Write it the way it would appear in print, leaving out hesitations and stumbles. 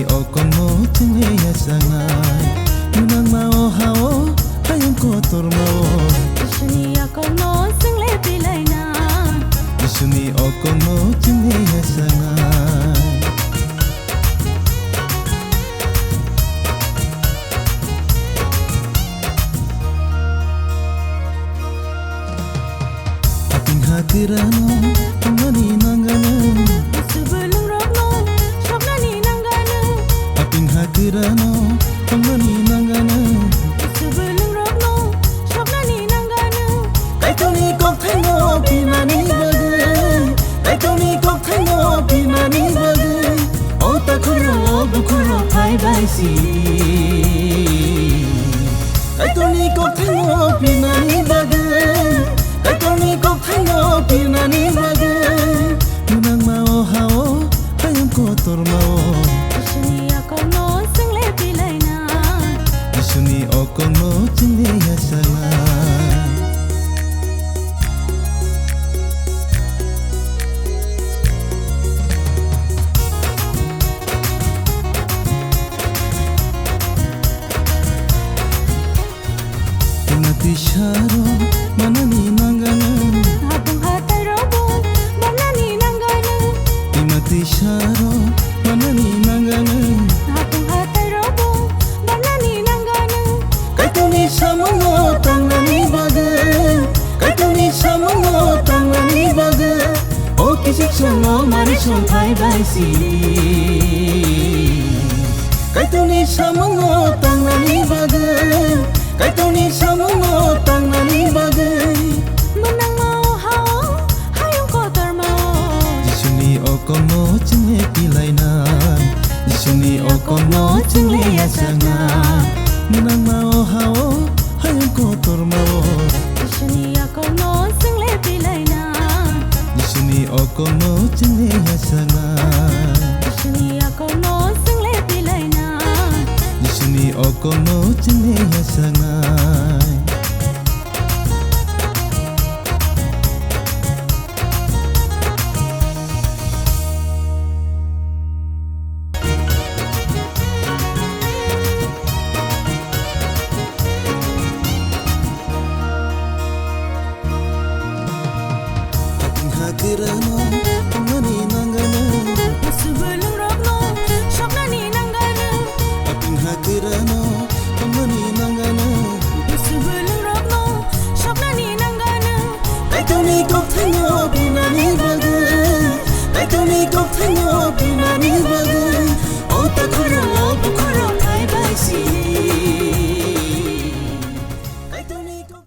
Isuni okon mo tunge ya sangai Nunang mao hao hayang kotor mao Isuni okon mo single pilay na Isuni okon mo tunge ya sangai Ating hatirano pangani nanggana Sebelum rokno syokna ni nanggana Aping hatirano pangani nanggana Sebelum rokno syokna ni nanggana Kaitoni kok thaino pinani bagai Kaitoni kok thaino pinani bagai O takuro o bukuro pai bai si Kaitoni kok thaino pinani bagai Kaitoni kok thaino pinani bagai Nunang mao hao hayang kotor mao Isuni okon mo single pilay na Isuni okon mo tunge ya sangai Mati syaro mana ni nanggana Habung hatai robong mana ni nanggana Mati syaro mana ni nanggana Habung hatai robong mana ni nanggana Kaitoni samungo tangani bagai Kaitoni samungo tangani bagai O kisik sono marison pai bai si Kaitoni samungo tangani bagai Kaitoni samungo tangani bagai Menang mau hao hayang kotor mau Isuni okon mo tunge pilay na Isuni okon mo tunge ya sangai Nunang mao hao hayang kotor mao Isuni okon mo single pilay na Isuni okon mo tunge ya sangai Isuni okon mo single pilay na Isuni okon mo tunge ya sangai Hatirano pangani nanggana Sebelum rokno syokna ni nanggana Aping hatirano pangani nanggana Sebelum rokno syokna ni nanggana Kaitoni kok thaino pinani bagai Kaitoni kok thaino pinani bagai